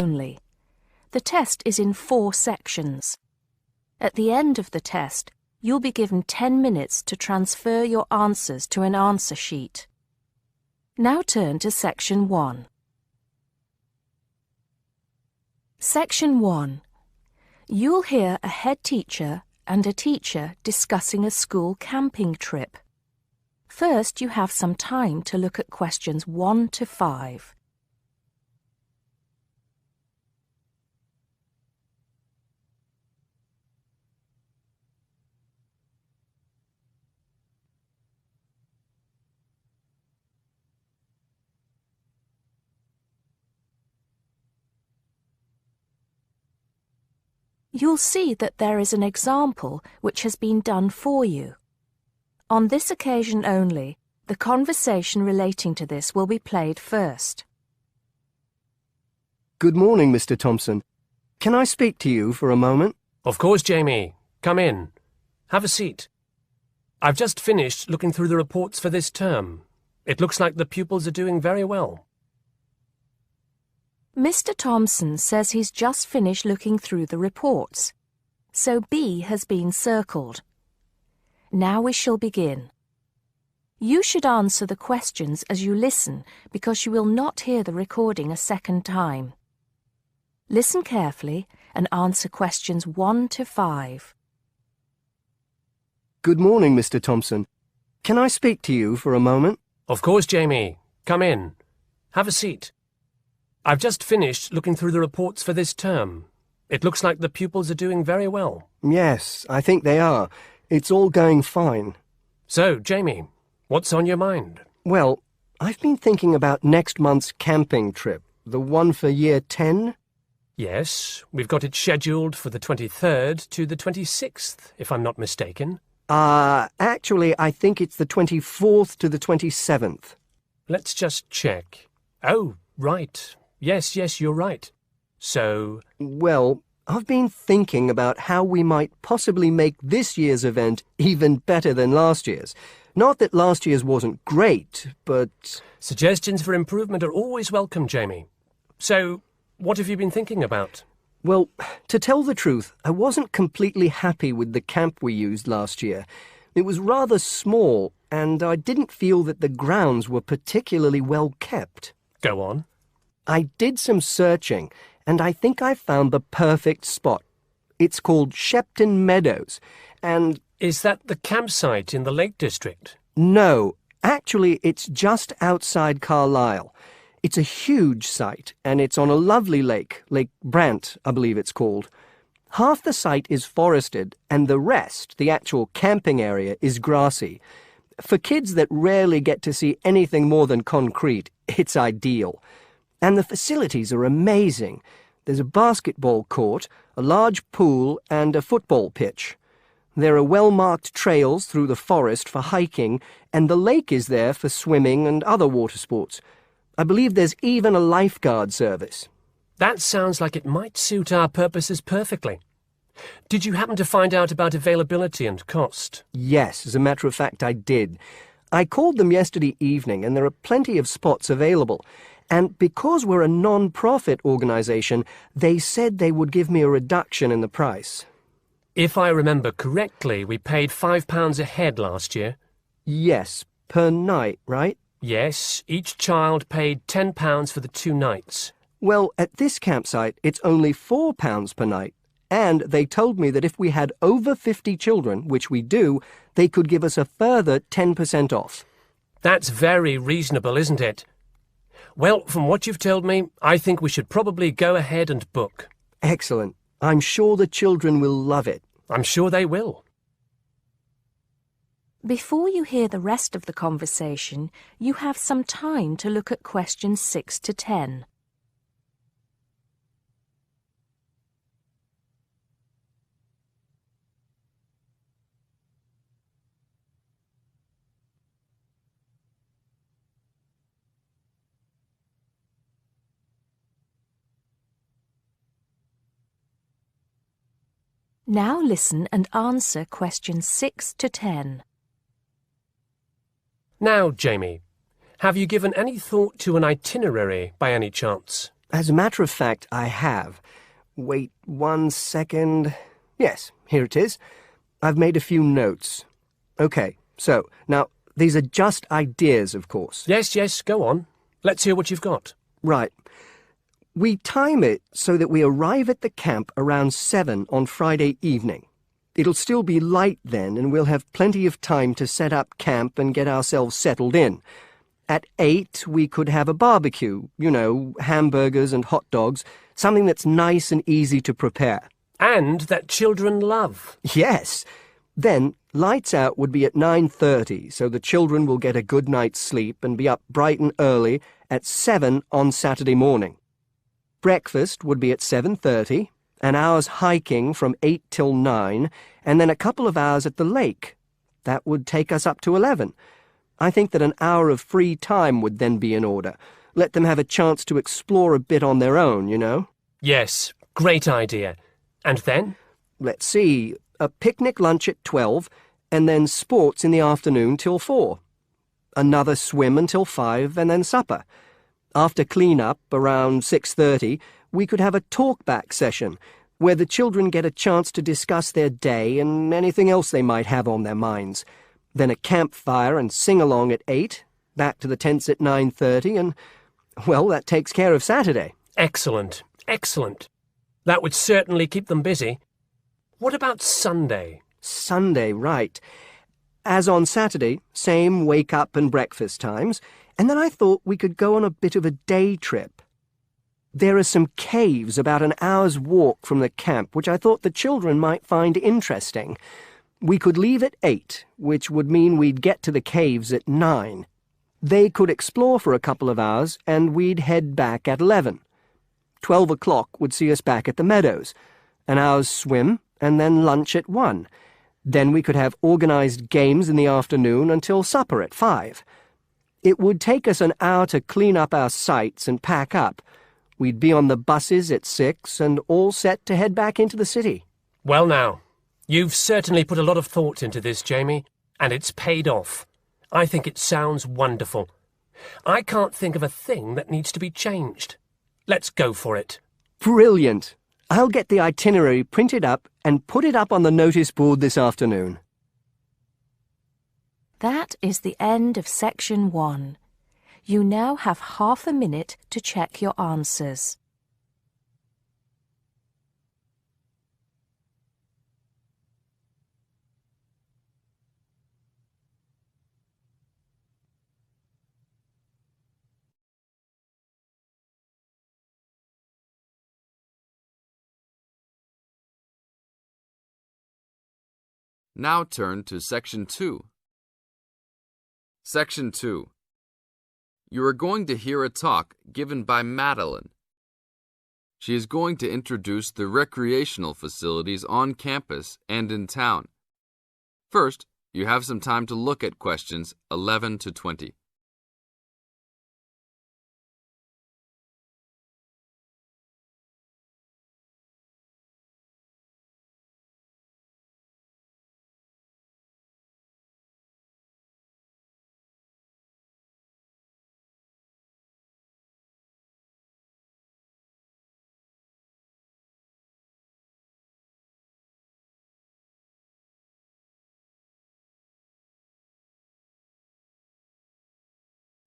only. The test is in 4 sections. At the end of the test, you'll be given 10 minutes to transfer your answers to an answer sheet. Now turn to Section 1. Section 1. You'll hear a head teacher and a teacher discussing a school camping trip. First, you have some time to look at questions 1 to 5. You'll see that there is an example which has been done for you. On this occasion only, the conversation relating to this will be played first. Good morning, Mr. Thompson. Can I speak to you for a moment? Of course, Jamie. Come in. Have a seat. I've just finished looking through the reports for this term. It looks like the pupils are doing very well. Mr. Thompson says he's just finished looking through the reports, so B has been circled. Now we shall begin. You should answer the questions as you listen because you will not hear the recording a second time. Listen carefully and answer questions 1 to 5. Good morning, Mr. Thompson. Can I speak to you for a moment? Of course, Jamie. Come in. Have a seat. I've just finished looking through the reports for this term. It looks like the pupils are doing very well. Yes, I think they are. It's all going fine. So, Jamie, what's on your mind? Well, I've been thinking about next month's camping trip, the one for Year 10. Yes, we've got it scheduled for the 23rd to the 26th, if I'm not mistaken. Actually, I think it's the 24th to the 27th. Let's just check. Oh, right. Yes, you're right. So... Well, I've been thinking about how we might possibly make this year's event even better than last year's. Not that last year's wasn't great, but... Suggestions for improvement are always welcome, Jamie. So, what have you been thinking about? Well, to tell the truth, I wasn't completely happy with the camp we used last year. It was rather small, and I didn't feel that the grounds were particularly well kept. Go on. I did some searching, and I think I found the perfect spot. It's called Shepton Meadows, and... Is that the campsite in the Lake District? No, actually it's just outside Carlisle. It's a huge site, and it's on a lovely lake, Lake Brant, I believe it's called. Half the site is forested, and the rest, the actual camping area, is grassy. For kids that rarely get to see anything more than concrete, it's ideal. And the facilities are amazing. There's a basketball court, a large pool, and a football pitch. There are well-marked trails through the forest for hiking, and the lake is there for swimming and other water sports. I believe there's even a lifeguard service. That sounds like it might suit our purposes perfectly. Did you happen to find out about availability and cost? Yes, as a matter of fact, I did. I called them yesterday evening, and there are plenty of spots available. And because we're a non-profit organisation, they said they would give me a reduction in the price. If I remember correctly, we paid £5 a head last year. Yes, per night, right? Yes, each child paid £10 for the 2 nights. Well, at this campsite, it's only £4 per night. And they told me that if we had over 50 children, which we do, they could give us a further 10% off. That's very reasonable, isn't it? Well, from what you've told me, I think we should probably go ahead and book. Excellent. I'm sure the children will love it. I'm sure they will. Before you hear the rest of the conversation, you have some time to look at questions 6 to 10. Now listen and answer questions 6 to 10. Now, Jamie, have you given any thought to an itinerary by any chance? As a matter of fact, I have. Wait 1 second. Yes, here it is. I've made a few notes. Okay, so, now, these are just ideas, of course. Yes, go on. Let's hear what you've got. Right. We time it so that we arrive at the camp around 7 on Friday evening. It'll still be light then, and we'll have plenty of time to set up camp and get ourselves settled in. At 8, we could have a barbecue, hamburgers and hot dogs, something that's nice and easy to prepare. And that children love. Yes. Then, lights out would be at 9:30, so the children will get a good night's sleep and be up bright and early at 7 on Saturday morning. Breakfast would be at 7:30, an hour's hiking from 8 till 9, and then a couple of hours at the lake. That would take us up to 11. I think that an hour of free time would then be in order. Let them have a chance to explore a bit on their own, Yes, great idea. And then? Let's see, a picnic lunch at 12, and then sports in the afternoon till 4. Another swim until 5, and then supper. After clean-up, around 6:30, we could have a talk-back session, where the children get a chance to discuss their day and anything else they might have on their minds. Then a campfire and sing-along at 8, back to the tents at 9:30, and, well, that takes care of Saturday. Excellent. That would certainly keep them busy. What about Sunday? Sunday, right. As on Saturday, same wake-up and breakfast times, and then I thought we could go on a bit of a day trip. There are some caves about an hour's walk from the camp, which I thought the children might find interesting. We could leave at 8, which would mean we'd get to the caves at 9. They could explore for a couple of hours, and we'd head back at 11. 12 o'clock would see us back at the meadows. An hour's swim, and then lunch at 1. Then we could have organised games in the afternoon until supper at 5. It would take us an hour to clean up our sites and pack up. We'd be on the buses at 6 and all set to head back into the city. Well now, you've certainly put a lot of thought into this, Jamie, and it's paid off. I think it sounds wonderful. I can't think of a thing that needs to be changed. Let's go for it. Brilliant. I'll get the itinerary printed up and put it up on the notice board this afternoon. That is the end of section 1. You now have half a minute to check your answers. Now turn to Section 2. Section 2. You are going to hear a talk given by Madeline. She is going to introduce the recreational facilities on campus and in town. First, you have some time to look at questions 11 to 20.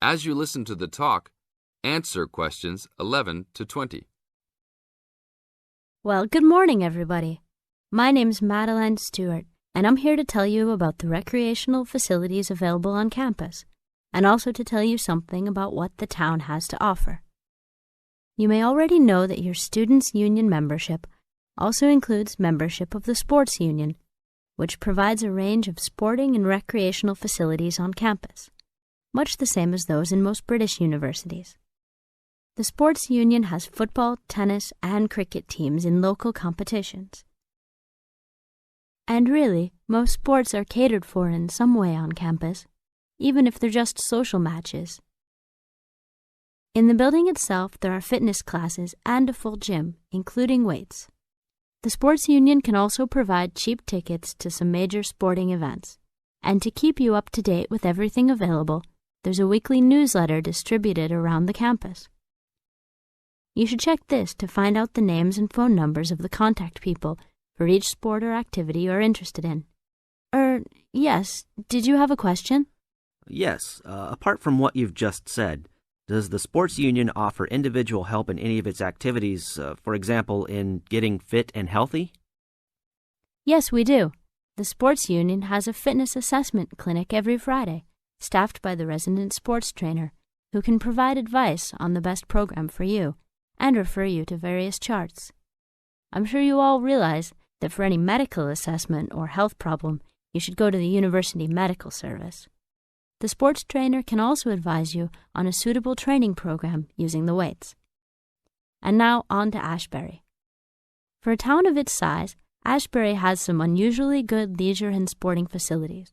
As you listen to the talk, answer questions 11 to 20. Well, good morning, everybody. My name's Madeline Stewart, and I'm here to tell you about the recreational facilities available on campus, and also to tell you something about what the town has to offer. You may already know that your Students' Union membership also includes membership of the Sports Union, which provides a range of sporting and recreational facilities on campus, much the same as those in most British universities. The Sports Union has football, tennis, and cricket teams in local competitions. And really, most sports are catered for in some way on campus, even if they're just social matches. In the building itself, there are fitness classes and a full gym, including weights. The Sports Union can also provide cheap tickets to some major sporting events. And to keep you up to date with everything available, there's a weekly newsletter distributed around the campus. You should check this to find out the names and phone numbers of the contact people for each sport or activity you're interested in. Yes, did you have a question? Yes, apart from what you've just said, does the sports union offer individual help in any of its activities, for example, in getting fit and healthy? Yes, we do. The sports union has a fitness assessment clinic every Friday, staffed by the resident sports trainer, who can provide advice on the best program for you and refer you to various charts. I'm sure you all realize that for any medical assessment or health problem, you should go to the University Medical Service. The sports trainer can also advise you on a suitable training program using the weights. And now on to Ashbury. For a town of its size, Ashbury has some unusually good leisure and sporting facilities,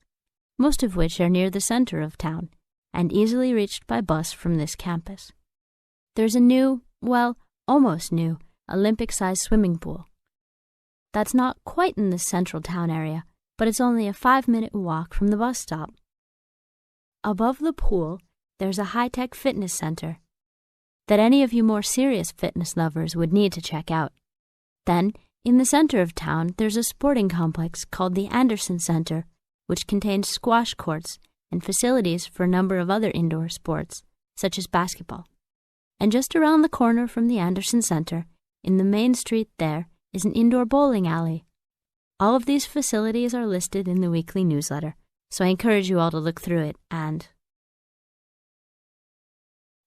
most of which are near the center of town and easily reached by bus from this campus. There's a new, well, almost new, Olympic-sized swimming pool. That's not quite in the central town area, but it's only a 5-minute walk from the bus stop. Above the pool, there's a high-tech fitness center that any of you more serious fitness lovers would need to check out. Then, in the center of town, there's a sporting complex called the Anderson Center, which contains squash courts and facilities for a number of other indoor sports, such as basketball. And just around the corner from the Anderson Center, in the main street there, is an indoor bowling alley. All of these facilities are listed in the weekly newsletter, so I encourage you all to look through it and...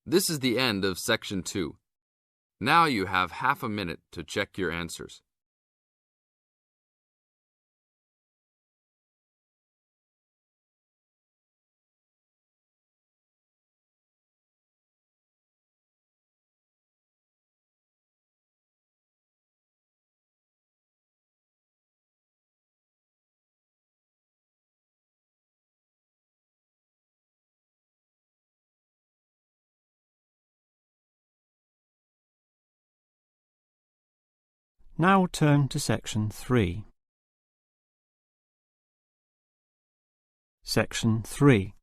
This is the end of Section 2. Now you have half a minute to check your answers. Now turn to Section 3. Section 3.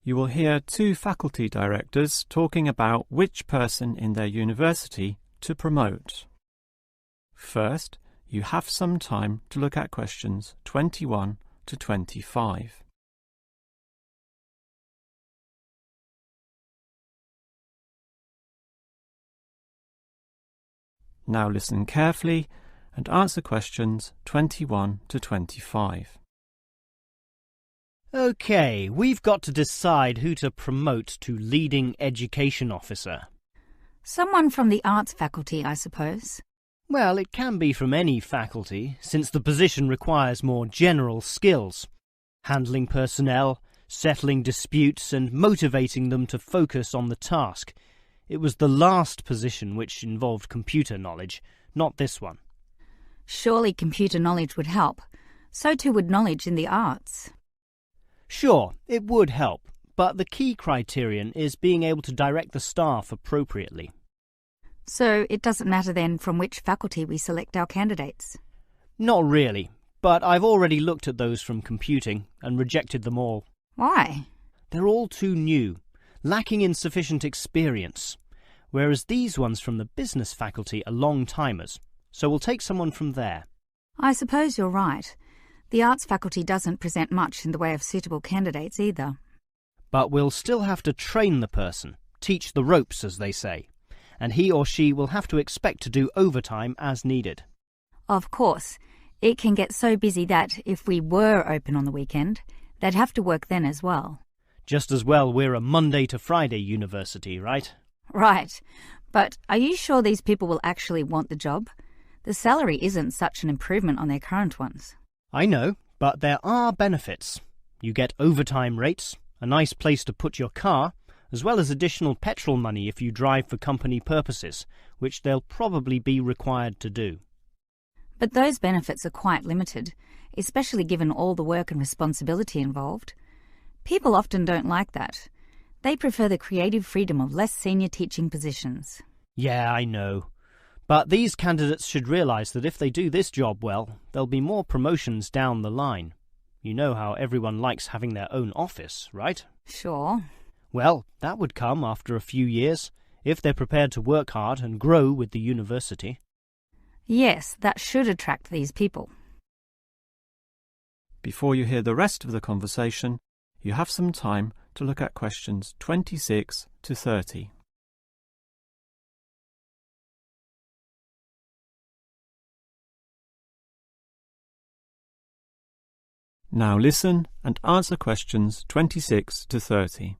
You will hear 2 faculty directors talking about which person in their university to promote. First, you have some time to look at questions 21 to 25. Now listen carefully and answer questions 21 to 25. OK, we've got to decide who to promote to leading education officer. Someone from the arts faculty, I suppose. Well, it can be from any faculty, since the position requires more general skills. Handling personnel, settling disputes and motivating them to focus on the task. It was the last position which involved computer knowledge, not this one. Surely computer knowledge would help. So too would knowledge in the arts. Sure, it would help, but the key criterion is being able to direct the staff appropriately. So it doesn't matter then from which faculty we select our candidates? Not really, but I've already looked at those from computing and rejected them all. Why? They're all too new, lacking in sufficient experience, whereas these ones from the business faculty are long-timers, so we'll take someone from there. I suppose you're right. The arts faculty doesn't present much in the way of suitable candidates either. But we'll still have to train the person, teach the ropes, as they say, and he or she will have to expect to do overtime as needed. Of course, it can get so busy that if we were open on the weekend, they'd have to work then as well. Just as well we're a Monday to Friday university, right? Right. But are you sure these people will actually want the job? The salary isn't such an improvement on their current ones. I know, but there are benefits. You get overtime rates, a nice place to put your car, as well as additional petrol money if you drive for company purposes, which they'll probably be required to do. But those benefits are quite limited, especially given all the work and responsibility involved. People often don't like that. They prefer the creative freedom of less senior teaching positions. Yeah, I know. But these candidates should realise that if they do this job well, there'll be more promotions down the line. You know how everyone likes having their own office, right? Sure. Well, that would come after a few years, if they're prepared to work hard and grow with the university. Yes, that should attract these people. Before you hear the rest of the conversation, you have some time to look at questions 26 to 30. Now listen and answer questions 26 to 30.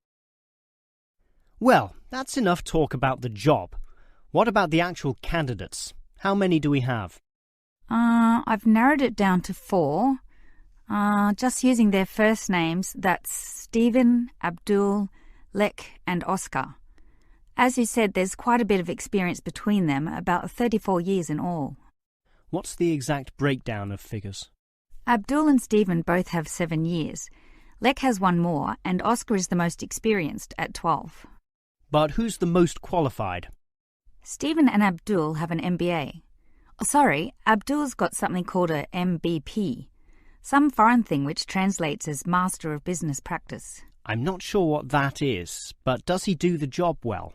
Well, that's enough talk about the job. What about the actual candidates? How many do we have? I've narrowed it down to 4. Just using their first names, that's Stephen, Abdul, Lek and Oscar. As you said, there's quite a bit of experience between them, about 34 years in all. What's the exact breakdown of figures? Abdul and Stephen both have 7 years. Lek has 1 more, and Oscar is the most experienced at 12. But who's the most qualified? Stephen and Abdul have an MBA. Oh, sorry, Abdul's got something called a MBP, some foreign thing which translates as Master of Business Practice. I'm not sure what that is, but does he do the job well?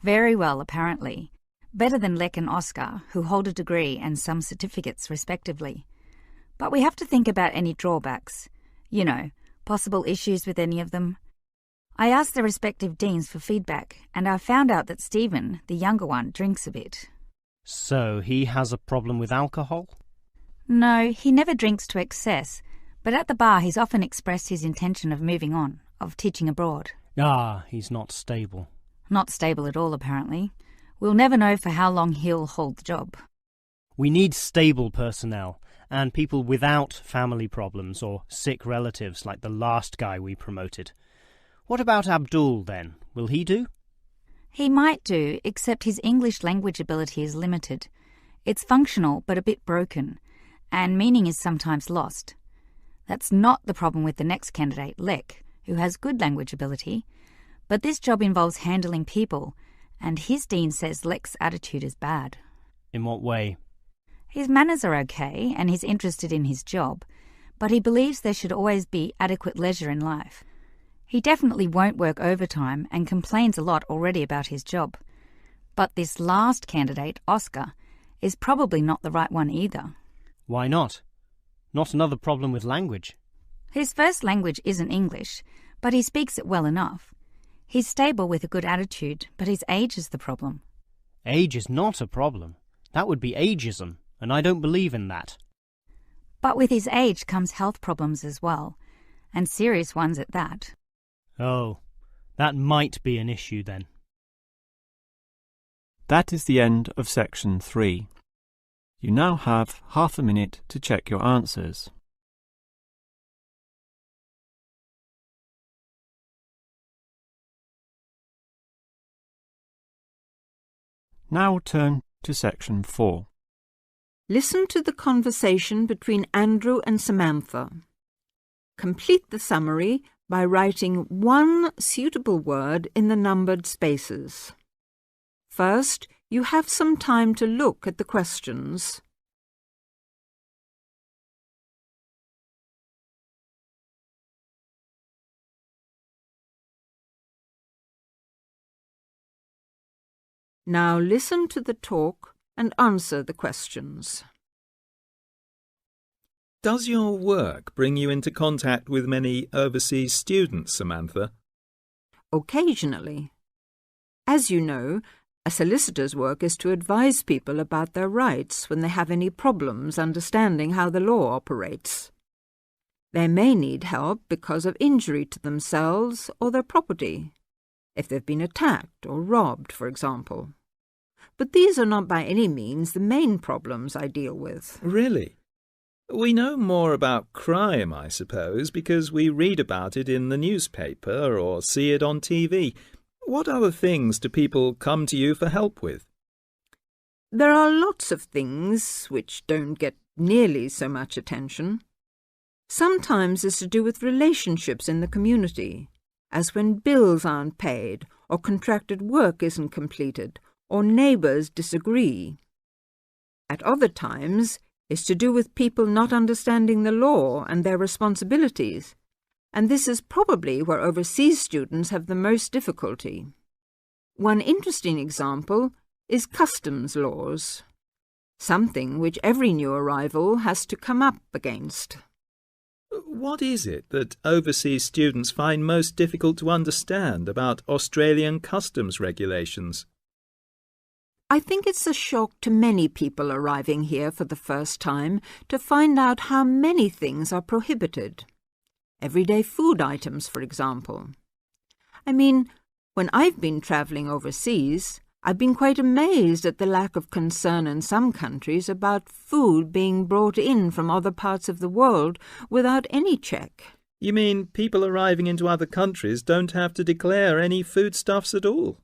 Very well, apparently. Better than Lek and Oscar, who hold a degree and some certificates respectively. But we have to think about any drawbacks. You know, possible issues with any of them. I asked the respective deans for feedback, and I found out that Stephen, the younger one, drinks a bit. So he has a problem with alcohol? No, he never drinks to excess, but at the bar he's often expressed his intention of moving on, of teaching abroad. Ah, he's not stable. Not stable at all, apparently. We'll never know for how long he'll hold the job. We need stable personnel, and people without family problems or sick relatives like the last guy we promoted. What about Abdul, then? Will he do? He might do, except his English language ability is limited. It's functional, but a bit broken, and meaning is sometimes lost. That's not the problem with the next candidate, Lek, who has good language ability, but this job involves handling people, and his dean says Lek's attitude is bad. In what way? His manners are okay, and he's interested in his job, but he believes there should always be adequate leisure in life. He definitely won't work overtime and complains a lot already about his job. But this last candidate, Oscar, is probably not the right one either. Why not? Not another problem with language. His first language isn't English, but he speaks it well enough. He's stable with a good attitude, but his age is the problem. Age is not a problem. That would be ageism, and I don't believe in that. But with his age comes health problems as well, and serious ones at that. Oh, that might be an issue then. That is the end of section 3. You now have half a minute to check your answers. Now turn to section 4. Listen to the conversation between Andrew and Samantha. Complete the summary by writing one suitable word in the numbered spaces. First, you have some time to look at the questions. Now listen to the talk and answer the questions. Does your work bring you into contact with many overseas students, Samantha? Occasionally. As you know, a solicitor's work is to advise people about their rights when they have any problems understanding how the law operates. They may need help because of injury to themselves or their property, if they've been attacked or robbed, for example. But these are not by any means the main problems I deal with. Really? We know more about crime, I suppose, because we read about it in the newspaper or see it on TV. What other things do people come to you for help with? There are lots of things which don't get nearly so much attention. Sometimes it's to do with relationships in the community, as when bills aren't paid or contracted work isn't completed or neighbours disagree. At other times, it's to do with people not understanding the law and their responsibilities, and this is probably where overseas students have the most difficulty. One interesting example is customs laws, something which every new arrival has to come up against. What is it that overseas students find most difficult to understand about Australian customs regulations? I think it's a shock to many people arriving here for the first time to find out how many things are prohibited. Everyday food items, for example. I mean, when I've been travelling overseas, I've been quite amazed at the lack of concern in some countries about food being brought in from other parts of the world without any check. You mean people arriving into other countries don't have to declare any foodstuffs at all?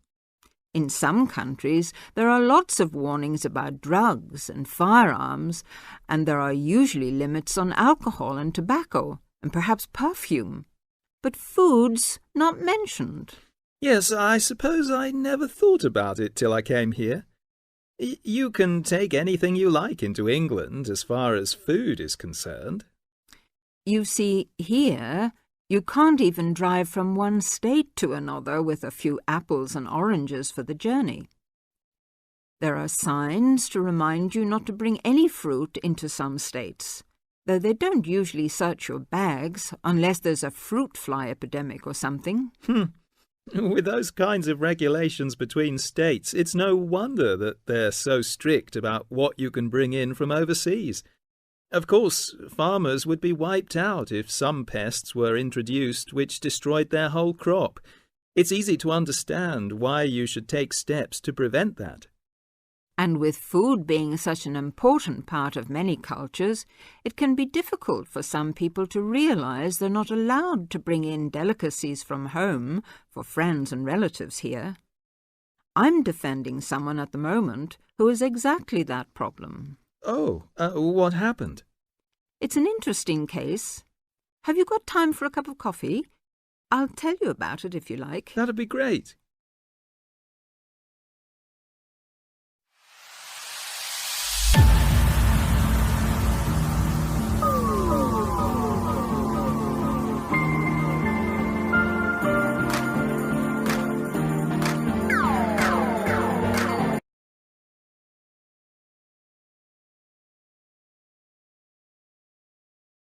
In some countries, there are lots of warnings about drugs and firearms, and there are usually limits on alcohol and tobacco, and perhaps perfume. But food's not mentioned. Yes, I suppose I never thought about it till I came here. You can take anything you like into England as far as food is concerned. You see, here, you can't even drive from one state to another with a few apples and oranges for the journey. There are signs to remind you not to bring any fruit into some states, though they don't usually search your bags unless there's a fruit fly epidemic or something. With those kinds of regulations between states, it's no wonder that they're so strict about what you can bring in from overseas. Of course, farmers would be wiped out if some pests were introduced which destroyed their whole crop. It's easy to understand why you should take steps to prevent that. And with food being such an important part of many cultures, it can be difficult for some people to realise they're not allowed to bring in delicacies from home for friends and relatives here. I'm defending someone at the moment who has exactly that problem. Oh, what happened? It's an interesting case. Have you got time for a cup of coffee? I'll tell you about it if you like. That'd be great.